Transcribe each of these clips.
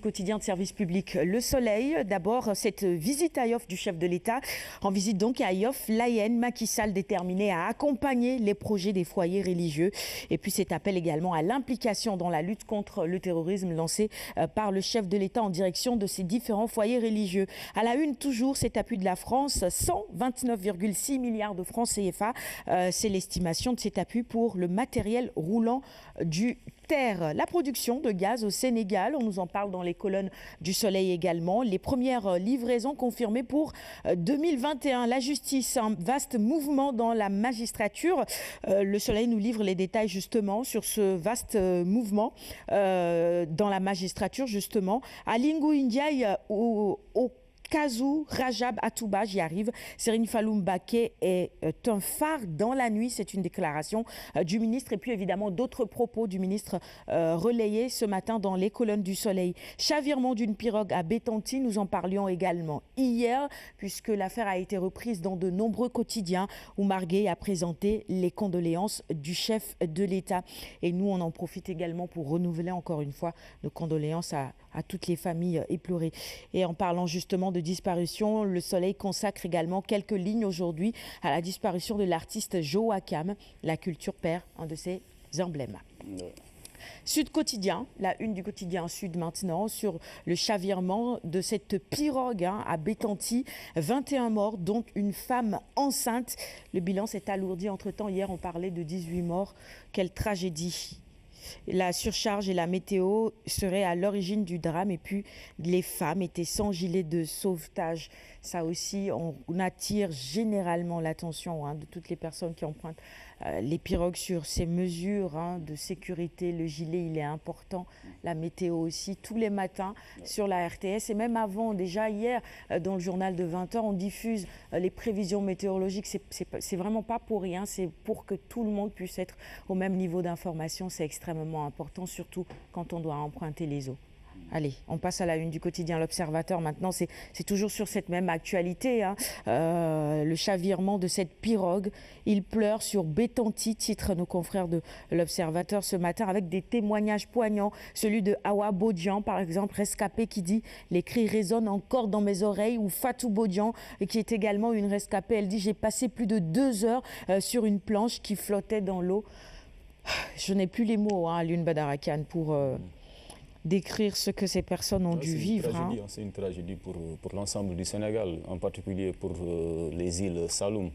Quotidien de service public Le Soleil. D'abord, cette visite à Yoff du chef de l'État. En visite donc à Yoff, l'AN Macky Sall déterminé à accompagner les projets des foyers religieux. Et puis cet appel également à l'implication dans la lutte contre le terrorisme lancé par le chef de l'État en direction de ces différents foyers religieux. À la une, toujours cet appui de la France, 129,6 milliards de francs CFA. C'est l'estimation de cet appui pour le matériel roulant du terre. La production de gaz au Sénégal, on nous en parle dans les colonnes du Soleil également. Les premières livraisons confirmées pour 2021. La justice, un vaste mouvement dans la magistrature. Le Soleil nous livre les détails justement sur ce vaste mouvement dans la magistrature justement. À Lingu Ndiaye, au Kazou, Rajab Atouba, j'y arrive. Serine Fallou Mbaké est un phare dans la nuit. C'est une déclaration du ministre. Et puis évidemment d'autres propos du ministre relayés ce matin dans les colonnes du Soleil. Chavirement d'une pirogue à Bettenty, nous en parlions également hier, puisque l'affaire a été reprise dans de nombreux quotidiens où Marguet a présenté les condoléances du chef de l'État. Et nous, on en profite également pour renouveler encore une fois nos condoléances à toutes les familles éplorées. Et en parlant justement de disparition, le Soleil consacre également quelques lignes aujourd'hui à la disparition de l'artiste Joachim. La culture perd un de ses emblèmes. Sud Quotidien, la une du quotidien Sud maintenant, sur le chavirement de cette pirogue à Bettenty. 21 morts, dont une femme enceinte. Le bilan s'est alourdi entre-temps. Hier, on parlait de 18 morts. Quelle tragédie! La surcharge et la météo seraient à l'origine du drame. Et puis, les femmes étaient sans gilet de sauvetage. Ça aussi, on attire généralement l'attention de toutes les personnes qui empruntent les pirogues sur ces mesures de sécurité. Le gilet, il est important. La météo aussi, tous les matins sur la RTS. Et même avant, déjà hier, dans le journal de 20h, on diffuse les prévisions météorologiques. C'est vraiment pas pour rien. C'est pour que tout le monde puisse être au même niveau d'information. C'est extrêmement important, surtout quand on doit emprunter les eaux. Allez, on passe à la une du quotidien L'Observateur. Maintenant, c'est toujours sur cette même actualité. Le chavirement de cette pirogue. Il pleure sur Bettenty, titre nos confrères de L'Observateur ce matin, avec des témoignages poignants. Celui de Awa Bodian, par exemple, rescapée, qui dit « Les cris résonnent encore dans mes oreilles ». Ou Fatou Bodian, qui est également une rescapée. Elle dit « J'ai passé plus de 2 heures sur une planche qui flottait dans l'eau ». Je n'ai plus les mots, Lune Badarakan, pour décrire ce que ces personnes ont dû vivre. C'est une tragédie pour l'ensemble du Sénégal, en particulier pour les îles Saloum.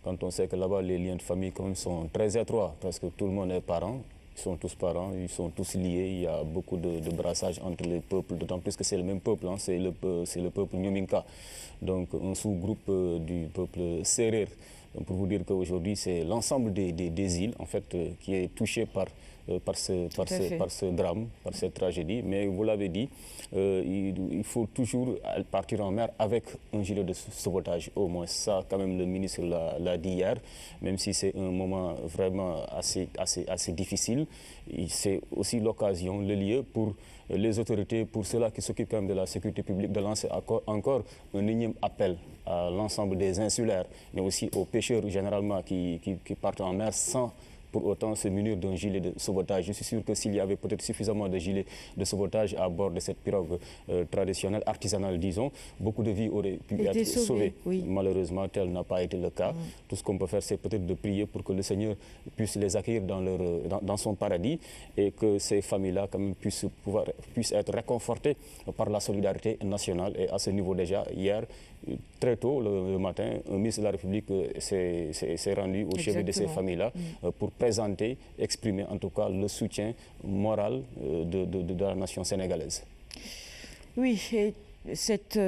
Quand on sait que là-bas, les liens de famille quand même sont très étroits, parce que tout le monde est parent. Ils sont tous parents, ils sont tous liés. Il y a beaucoup de brassage entre les peuples, d'autant plus que c'est le même peuple, c'est le peuple Nyominka, donc un sous-groupe du peuple Serer. Donc pour vous dire qu'aujourd'hui, c'est l'ensemble des îles en fait, qui est touché par ce drame, par cette tragédie. Mais vous l'avez dit, il faut toujours partir en mer avec un gilet de sauvetage. Au moins ça, quand même, le ministre l'a dit hier, même si c'est un moment vraiment assez difficile. C'est aussi l'occasion, le lieu pour les autorités, pour ceux-là qui s'occupent quand même de la sécurité publique, de lancer encore un énième appel à l'ensemble des insulaires, mais aussi aux pêcheurs généralement qui partent en mer sans pour autant se munir d'un gilet de sauvetage. Je suis sûr que s'il y avait peut-être suffisamment de gilets de sauvetage à bord de cette pirogue traditionnelle, artisanale, disons, beaucoup de vies auraient pu être sauvées. Oui. Malheureusement, tel n'a pas été le cas. Tout ce qu'on peut faire, c'est peut-être de prier pour que le Seigneur puisse les accueillir dans son paradis et que ces familles-là quand même puissent être réconfortées par la solidarité nationale. Et à ce niveau déjà, hier, très tôt le matin, un ministre de la République s'est rendu au chevet de ces familles-là pour présenter, exprimer en tout cas le soutien moral de la nation sénégalaise. Oui, et cette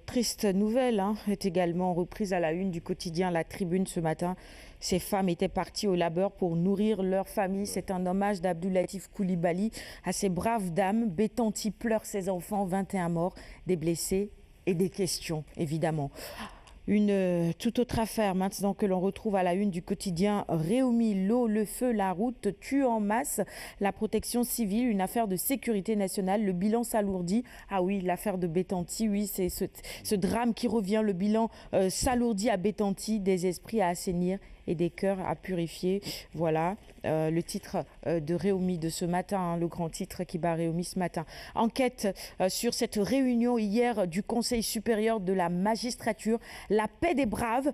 triste nouvelle est également reprise à la une du quotidien La Tribune ce matin. Ces femmes étaient parties au labeur pour nourrir leur famille. C'est un hommage d'Abdoulatif Koulibaly à ces braves dames. Bettenty pleure ses enfants, 21 morts, des blessés et des questions, évidemment. Une toute autre affaire maintenant que l'on retrouve à la une du quotidien Réumi, l'eau, le feu, la route, tue en masse la protection civile, une affaire de sécurité nationale. Le bilan s'alourdit. Ah oui, l'affaire de Bettenty, oui, c'est ce drame qui revient. Le bilan s'alourdit à Bettenty, des esprits à assainir et des cœurs à purifier. Voilà le titre de Réumi de ce matin, hein, le grand titre qui bat Réumi ce matin. Enquête sur cette réunion hier du Conseil supérieur de la magistrature. La paix des braves,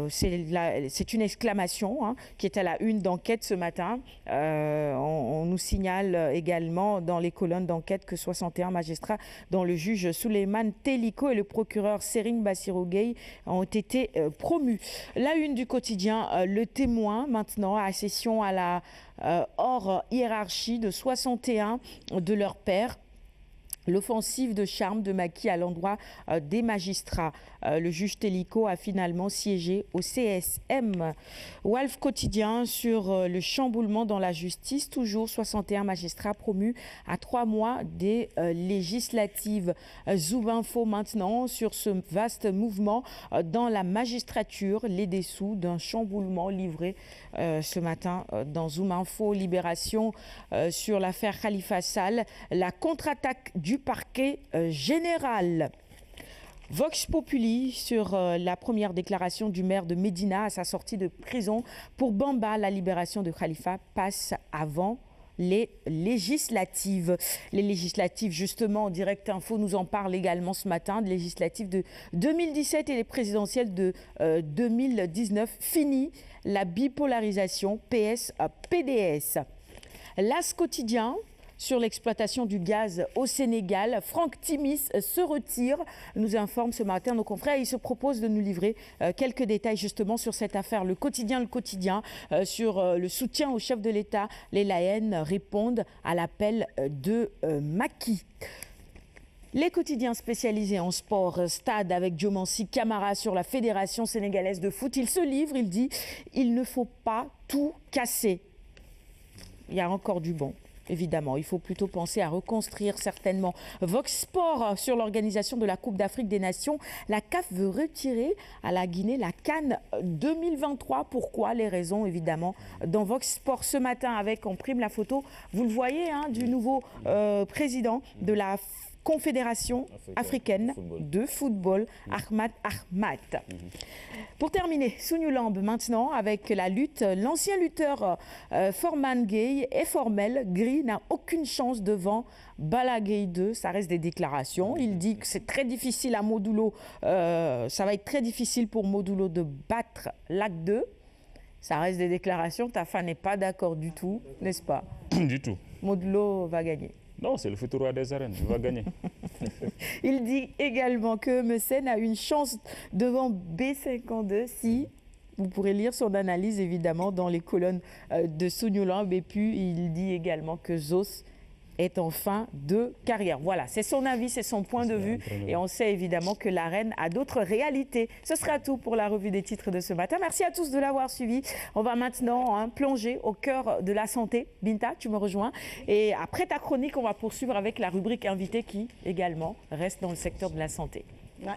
c'est une exclamation hein, qui est à la une d'enquête ce matin. On nous signale également dans les colonnes d'enquête que 61 magistrats, dont le juge Souleymane Teliko et le procureur Serine Bassirou Gueye, ont été promus. La une du quotidien, Le Témoin maintenant, accession à la hors hiérarchie de 61 de leurs pairs. L'offensive de charme de Macky à l'endroit des magistrats. Le juge Teliko a finalement siégé au CSM. Walf Quotidien sur le chamboulement dans la justice. Toujours 61 magistrats promus à 3 mois des législatives. Zoom Info maintenant sur ce vaste mouvement dans la magistrature. Les dessous d'un chamboulement livré ce matin dans Zoom Info. Libération sur l'affaire Khalifa Sall. La contre-attaque du parquet général. Vox Populi sur la première déclaration du maire de Médina à sa sortie de prison. Pour Bamba, la libération de Khalifa passe avant les législatives. Les législatives, justement, en direct info nous en parle également ce matin, de législatives de 2017 et les présidentielles de 2019. Fini la bipolarisation PS-PDS. L'As quotidien sur l'exploitation du gaz au Sénégal. Franck Timis se retire, nous informe ce matin nos confrères. Il se propose de nous livrer quelques détails justement sur cette affaire. Le quotidien, sur le soutien au chef de l'État. Les Layènes répondent à l'appel de Macky. Les quotidiens spécialisés en sport, Stade avec Diomansi Camara sur la Fédération sénégalaise de foot. Il se livre, il dit « Il ne faut pas tout casser ». Il y a encore du bon. Évidemment, il faut plutôt penser à reconstruire certainement. Vox Sport sur l'organisation de la Coupe d'Afrique des Nations. La CAF veut retirer à la Guinée la CAN 2023. Pourquoi? Les raisons, évidemment, dans Vox Sport ce matin avec en prime la photo, vous le voyez, hein, du nouveau président de la Confédération africaine de football, Ahmad Ahmad. Pour terminer, Sounioulamb maintenant avec la lutte. L'ancien lutteur Foreman Gueye est formel. Gris n'a aucune chance devant Bala Gaye 2. Ça reste des déclarations. Il dit que c'est très difficile à Modulo. Ça va être très difficile pour Modulo de battre Lac 2. Ça reste des déclarations. Tafa n'est pas d'accord du tout, n'est-ce pas? Du tout. Modulo va gagner. Non, c'est le futur roi des arènes, il va gagner. Il dit également que Messen a une chance devant B52 si, vous pourrez lire son analyse évidemment dans les colonnes de Sounioulamb. Et puis il dit également que Zos est en fin de carrière. Voilà, c'est son avis, c'est son point de vue. Et on sait évidemment que l'arène a d'autres réalités. Ce sera tout pour la revue des titres de ce matin. Merci à tous de l'avoir suivi. On va maintenant plonger au cœur de la santé. Binta, tu me rejoins. Et après ta chronique, on va poursuivre avec la rubrique invité qui également reste dans le secteur de la santé. Ouais.